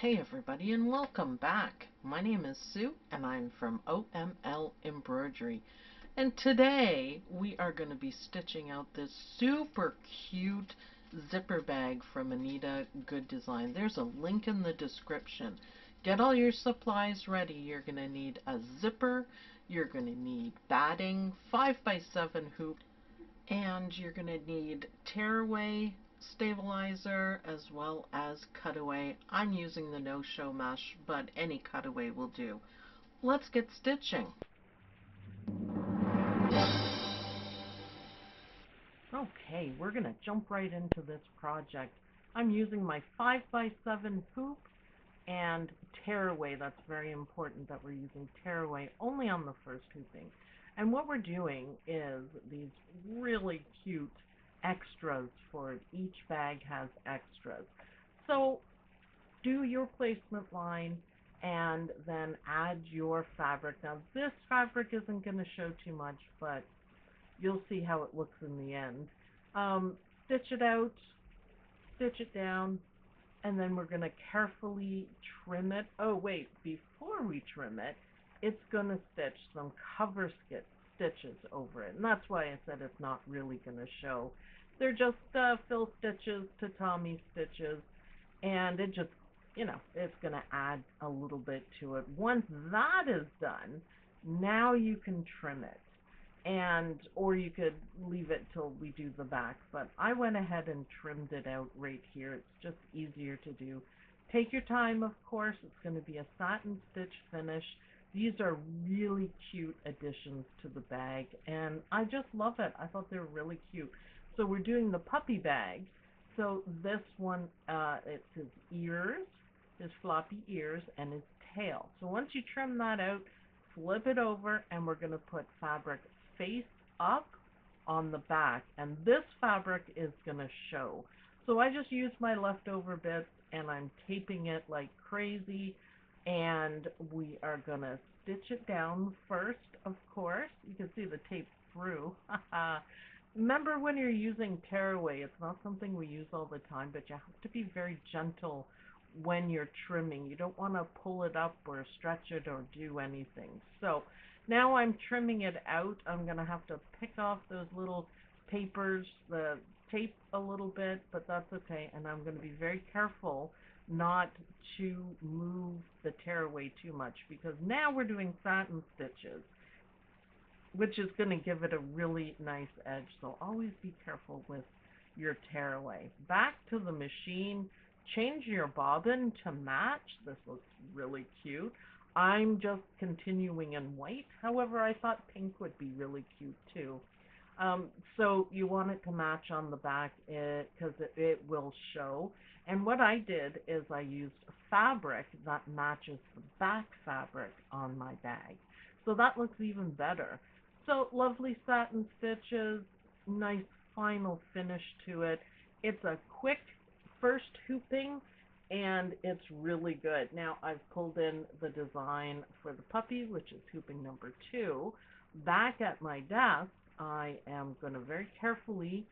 Hey everybody and welcome back. My name is Sue and I'm from OML Embroidery. And today we are going to be stitching out this super cute zipper bag from Anita Goodesign. There's a link in the description. Get all your supplies ready. You're going to need a zipper, you're going to need batting, 5x7 hoop, and you're going to need tearaway stabilizer as well as cutaway. I'm using the no-show mesh, but any cutaway will do. Let's get stitching. Okay, we're going to jump right into this project. I'm using my 5x7 hoop and tearaway. That's very important that we're using tearaway only on the first hooping. And what we're doing is these really cute extras for it. Each bag has extras. So do your placement line and then add your fabric. Now this fabric isn't going to show too much, but you'll see how it looks in the end. Stitch it out, stitch it down, and then we're going to carefully trim it. Oh wait, before we trim it, it's going to stitch some cover stitches over it, and that's why I said it's not really going to show. They're just fill stitches to Tommy stitches, and it just, it's going to add a little bit to it. Once that is done, now you can trim it. Or you could leave it till we do the back, but I went ahead and trimmed it out right here. It's just easier to do. Take your time, of course. It's going to be a satin stitch finish. These are really cute additions to the bag, and I just love it. I thought they were really cute. So we're doing the puppy bag. So this one, it's his ears, his floppy ears, and his tail. So once you trim that out, flip it over, and we're going to put fabric face up on the back, and this fabric is going to show. So I just used my leftover bits and I'm taping it like crazy, and we are going to stitch it down first, of course. You can see the tape through. Remember, when you're using tearaway, it's not something we use all the time, but you have to be very gentle when you're trimming. You don't want to pull it up or stretch it or do anything. So now I'm trimming it out. I'm going to have to pick off those little papers, the tape a little bit, but that's okay. And I'm going to be very careful not to move the tearaway too much, because now we're doing satin stitches, which is going to give it a really nice edge. So always be careful with your tearaway. Back to the machine. Change your bobbin to match. This looks really cute. I'm just continuing in white. However, I thought pink would be really cute too. So you want it to match on the back because it will show. And what I did is I used fabric that matches the back fabric on my bag. So that looks even better. So lovely satin stitches, nice final finish to it. It's a quick first hooping, and it's really good. Now I've pulled in the design for the puppy, which is hooping number 2. Back at my desk, I am going to very carefully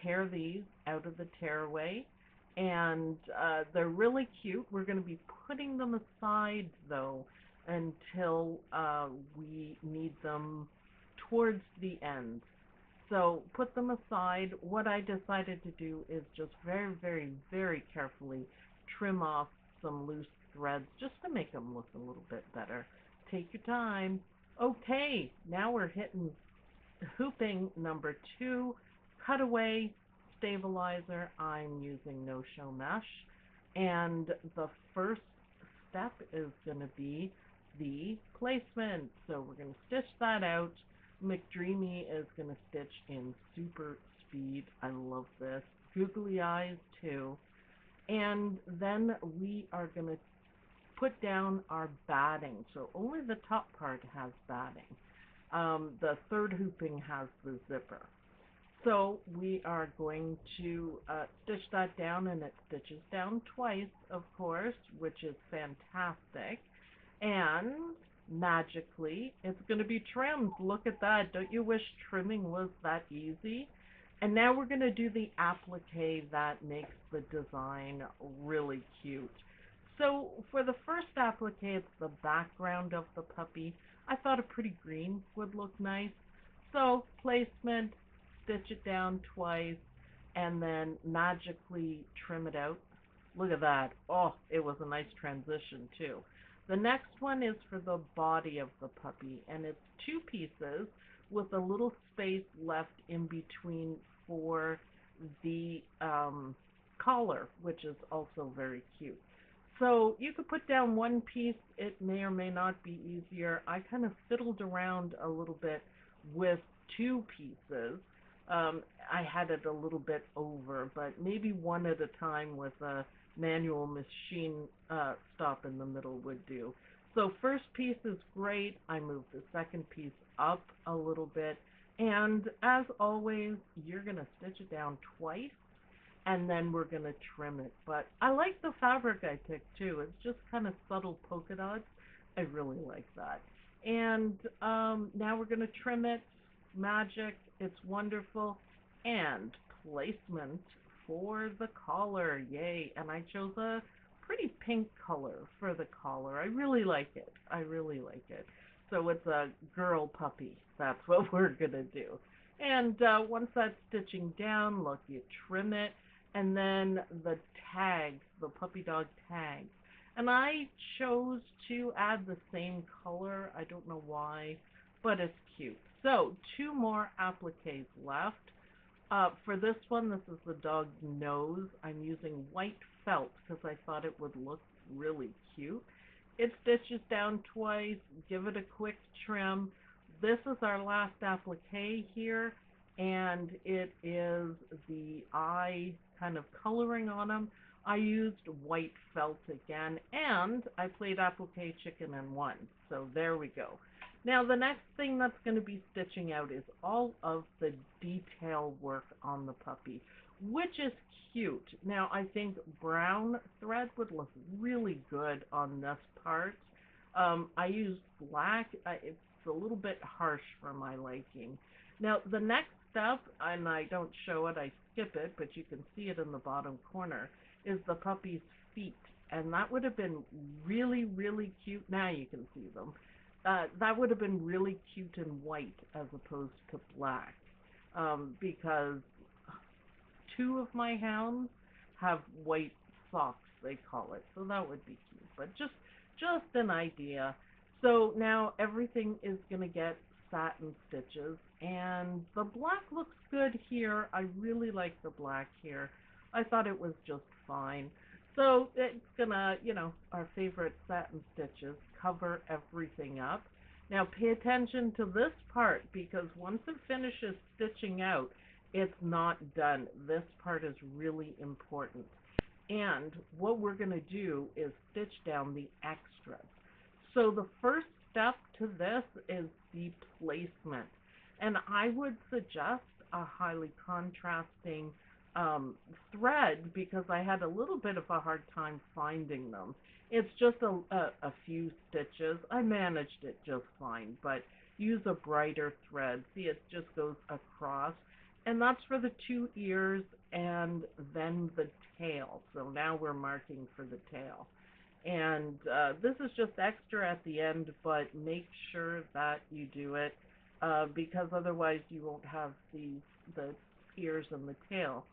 tear these out of the tearaway, and they're really cute. We're going to be putting them aside, though, until we need them towards the end. So put them aside. What I decided to do is just very, very, very carefully trim off some loose threads just to make them look a little bit better. Take your time. Okay, now we're hitting hooping number 2, cutaway stabilizer. I'm using no-show mesh, and the first step is going to be the placement. So we're going to stitch that out. McDreamy is going to stitch in super speed. I love this. Googly eyes too. And then we are going to put down our batting. So only the top part has batting. The third hooping has the zipper. So we are going to stitch that down, and it stitches down twice, of course, which is fantastic. And magically, it's going to be trimmed. Look at that. Don't you wish trimming was that easy? And now we're going to do the applique that makes the design really cute. So for the first applique, it's the background of the puppy. I thought a pretty green would look nice. So placement, stitch it down twice, and then magically trim it out. Look at that. Oh, it was a nice transition too. The next one is for the body of the puppy, and it's two pieces with a little space left in between for the collar, which is also very cute. So you could put down one piece. It may or may not be easier. I kind of fiddled around a little bit with two pieces. I had it a little bit over, but maybe one at a time with a manual machine stop in the middle would do. So first piece is great. I moved the second piece up a little bit. And as always, you're going to stitch it down twice and then we're going to trim it. But I like the fabric I picked too. It's just kind of subtle polka dots. I really like that. And now we're going to trim it. Magic. It's wonderful. And placement for the collar. Yay. And I chose a pretty pink color for the collar. I really like it. I really like it. So it's a girl puppy. That's what we're going to do. And once that's stitching down, look, you trim it, and then the tags, the puppy dog tags. And I chose to add the same color. I don't know why, but it's cute. So two more appliques left. For this one, this is the dog's nose. I'm using white felt because I thought it would look really cute. It stitches down twice, give it a quick trim. This is our last applique here, and it is the eye kind of coloring on them. I used white felt again, and I played applique chicken in one. So there we go. Now the next thing that's going to be stitching out is all of the detail work on the puppy, which is cute. Now I think brown thread would look really good on this part. I used black. It's a little bit harsh for my liking. Now the next step, and I don't show it, I skip it, but you can see it in the bottom corner, is the puppy's feet. And that would have been really, really cute. Now you can see them. That would have been really cute in white as opposed to black, because two of my hounds have white socks, they call it, so that would be cute. But just an idea. So now everything is going to get satin stitches, and the black looks good here. I really like the black here. I thought it was just fine. So it's gonna, our favorite satin stitches, cover everything up. Now pay attention to this part, because once it finishes stitching out, it's not done. This part is really important. And what we're going to do is stitch down the extras. So the first step to this is the placement. And I would suggest a highly contrasting thread, because I had a little bit of a hard time finding them. It's just a few stitches. I managed it just fine, but use a brighter thread. See, it just goes across. And that's for the two ears and then the tail. So now we're marking for the tail. And this is just extra at the end, but make sure that you do it, because otherwise you won't have the ears and the tail.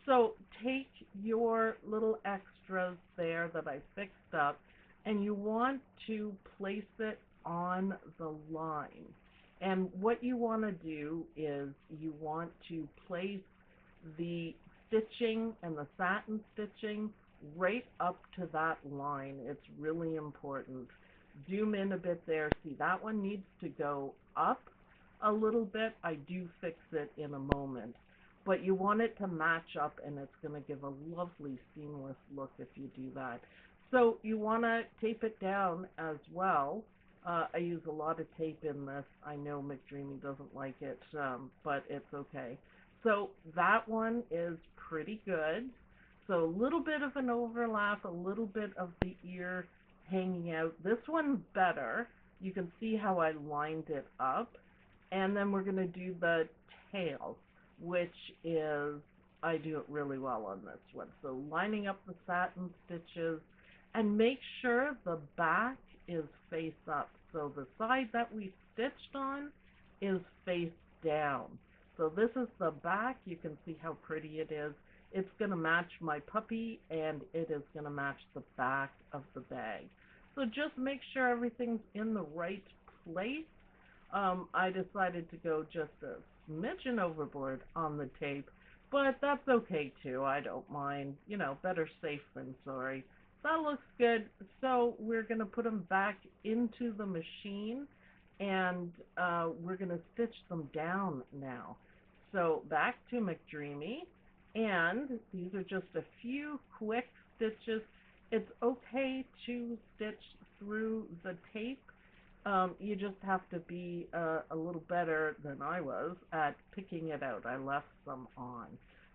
So take your little extras there that I fixed up, and you want to place it on the line. And what you want to do is you want to place the stitching and the satin stitching right up to that line. It's really important. Zoom in a bit there. See, that one needs to go up a little bit. I do fix it in a moment. But you want it to match up, and it's going to give a lovely seamless look if you do that. So you want to tape it down as well. I use a lot of tape in this. I know McDreamy doesn't like it, but it's okay. So that one is pretty good. So a little bit of an overlap, a little bit of the ear hanging out. This one's better. You can see how I lined it up. And then we're going to do the tail, which is, I do it really well on this one. So lining up the satin stitches, and make sure the back is face up. So the side that we stitched on is face down. So this is the back. You can see how pretty it is. It's going to match my puppy, and it is going to match the back of the bag. So just make sure everything's in the right place. I decided to go just a smidgen overboard on the tape, but that's okay too. I don't mind. You know, better safe than sorry. That looks good. So we're going to put them back into the machine, and we're going to stitch them down now. So back to McDreamy, and these are just a few quick stitches. It's okay to stitch through the tape. You just have to be a little better than I was at picking it out. I left some on.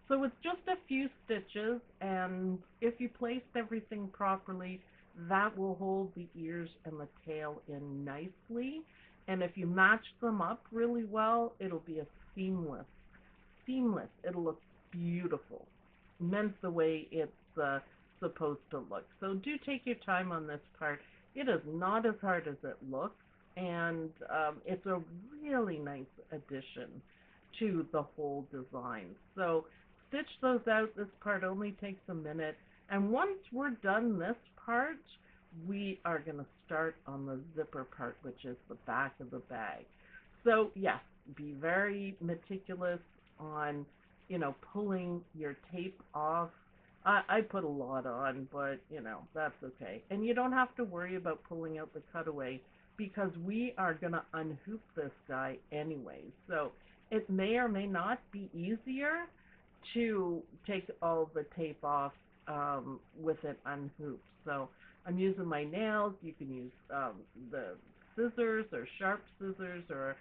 So it's just a few stitches, and if you placed everything properly, that will hold the ears and the tail in nicely. And if you match them up really well, it'll be a seamless. It'll look beautiful, meant the way it's supposed to look. So do take your time on this part. It is not as hard as it looks, and it's a really nice addition to the whole design. So stitch those out. This part only takes a minute, and once we're done this part, we are going to start on the zipper part, which is the back of the bag. So yes, be very meticulous on, you know, pulling your tape off. I put a lot on, but, you know, that's okay. And you don't have to worry about pulling out the cutaway because we are going to unhoop this guy anyway. So it may or may not be easier to take all the tape off with it unhooped. So I'm using my nails. You can use the scissors or sharp scissors or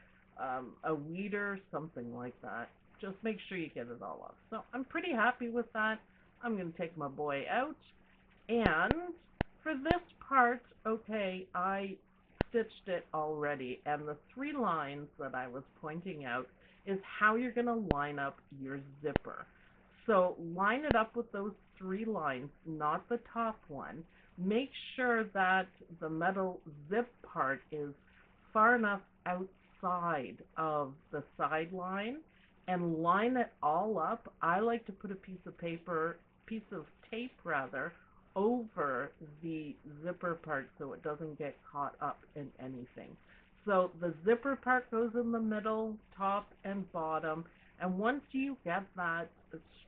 a weeder, something like that. Just make sure you get it all off. So I'm pretty happy with that. I'm going to take my boy out. And for this part, okay, I stitched it already. And the 3 lines that I was pointing out is how you're going to line up your zipper. So line it up with those 3 lines, not the top one. Make sure that the metal zip part is far enough outside of the side line, and line it all up. I like to put a piece of tape over the zipper part so it doesn't get caught up in anything. So the zipper part goes in the middle, top and bottom, and once you get that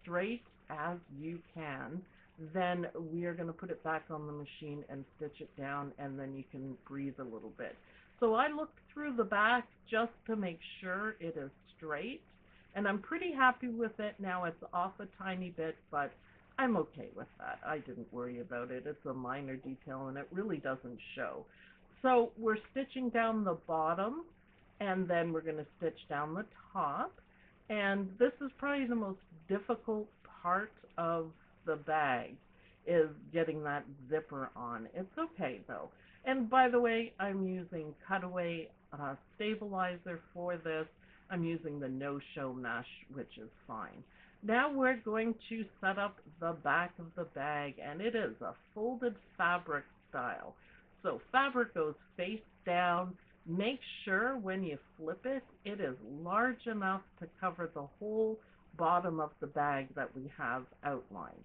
straight as you can, then we are going to put it back on the machine and stitch it down, and then you can breathe a little bit. So I looked through the back just to make sure it is straight, and I'm pretty happy with it. Now it's off a tiny bit, but I'm okay with that. I didn't worry about it. It's a minor detail, and it really doesn't show. So we're stitching down the bottom, and then we're going to stitch down the top. And this is probably the most difficult part of the bag, is getting that zipper on. It's okay, though. And by the way, I'm using cutaway stabilizer for this. I'm using the no-show mesh, which is fine. Now we're going to set up the back of the bag, and it is a folded fabric style. So fabric goes face down. Make sure when you flip it, it is large enough to cover the whole bottom of the bag that we have outlined.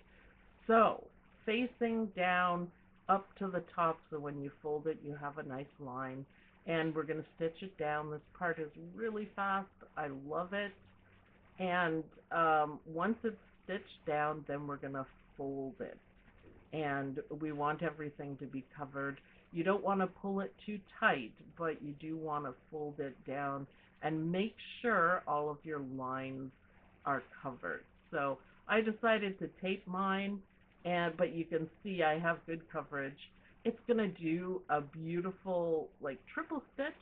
So facing down up to the top, so when you fold it, you have a nice line. And we're going to stitch it down. This part is really fast. I love it. And once it's stitched down, then we're going to fold it. And we want everything to be covered. You don't want to pull it too tight, but you do want to fold it down and make sure all of your lines are covered. So I decided to tape mine, but you can see I have good coverage. It's going to do a beautiful like triple stitch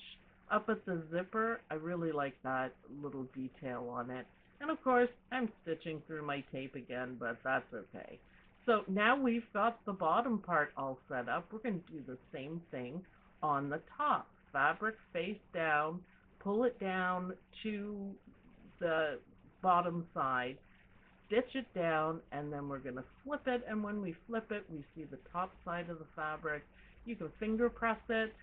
up at the zipper. I really like that little detail on it. And of course, I'm stitching through my tape again, but that's okay. So now we've got the bottom part all set up. We're going to do the same thing on the top. Fabric face down, pull it down to the bottom side, stitch it down, and then we're going to flip it, and when we flip it, we see the top side of the fabric. You can finger press it,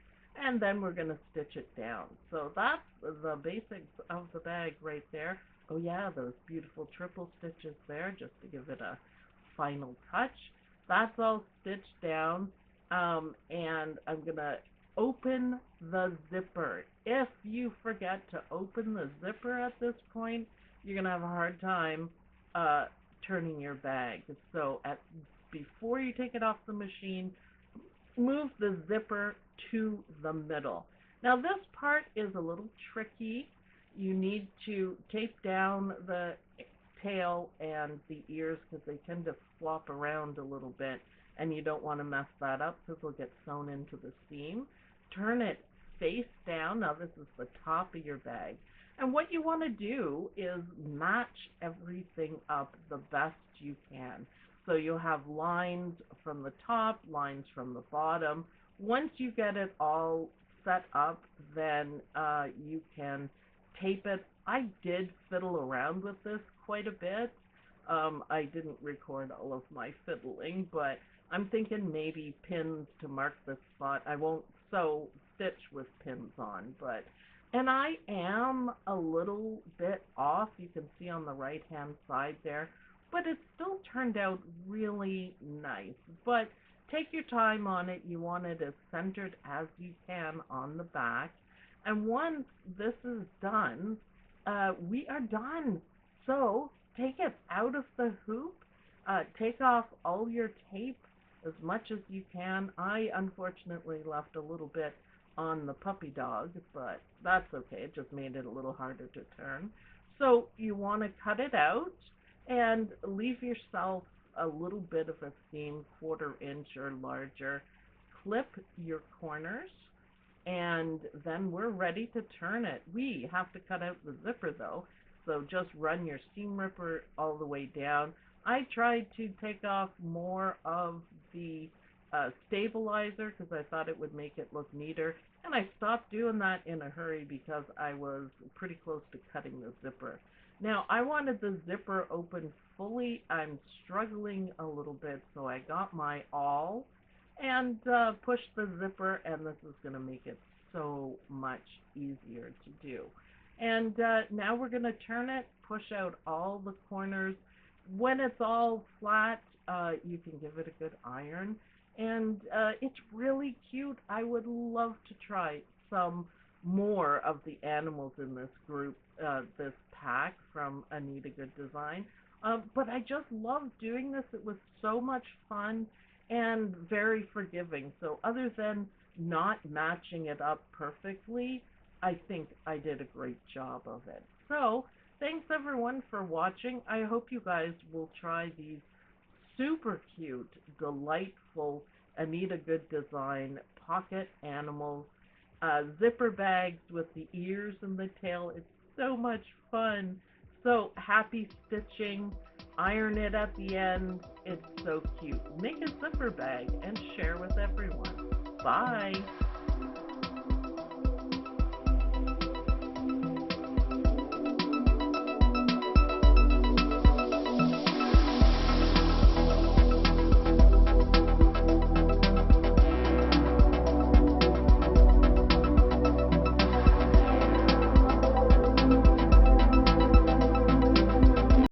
and then we're going to stitch it down. So that's the basics of the bag right there. Oh yeah, those beautiful triple stitches there, just to give it a final touch. That's all stitched down, and I'm going to open the zipper. If you forget to open the zipper at this point, you're going to have a hard time turning your bag. So before you take it off the machine, move the zipper to the middle. Now this part is a little tricky. You need to tape down the tail and the ears because they tend to flop around a little bit, and you don't want to mess that up because they'll get sewn into the seam. Turn it face down. Now this is the top of your bag. And what you want to do is match everything up the best you can. So you'll have lines from the top, lines from the bottom. Once you get it all set up, then you can tape it. I did fiddle around with this quite a bit. I didn't record all of my fiddling, but I'm thinking maybe pins to mark the spot. I won't sew stitch with pins on, and I am a little bit off. You can see on the right hand side there, but it still turned out really nice. But take your time on it. You want it as centered as you can on the back. And once this is done, we are done. So take it out of the hoop. Take off all your tape as much as you can. I unfortunately left a little bit on the puppy dog, but that's okay. It just made it a little harder to turn. So you want to cut it out and leave yourself a little bit of a seam, 1/4 inch or larger. Clip your corners, and then we're ready to turn it. We have to cut out the zipper though, so just run your seam ripper all the way down. I tried to take off more of the stabilizer because I thought it would make it look neater, and I stopped doing that in a hurry because I was pretty close to cutting the zipper. Now I wanted the zipper open fully. I'm struggling a little bit, so I got my awl and pushed the zipper, and this is going to make it so much easier to do. And now we're going to turn it, push out all the corners. When it's all flat, you can give it a good iron, and it's really cute. I would love to try some more of the animals in this group, this pack from Anita Goodesign. But I just love doing this. It was so much fun and very forgiving. So other than not matching it up perfectly, I think I did a great job of it. So thanks everyone for watching. I hope you guys will try these super cute, delightful Anita Goodesign pocket animals, zipper bags with the ears and the tail. It's so much fun. So happy stitching. Iron it at the end. It's so cute. Make a zipper bag and share with everyone. Bye.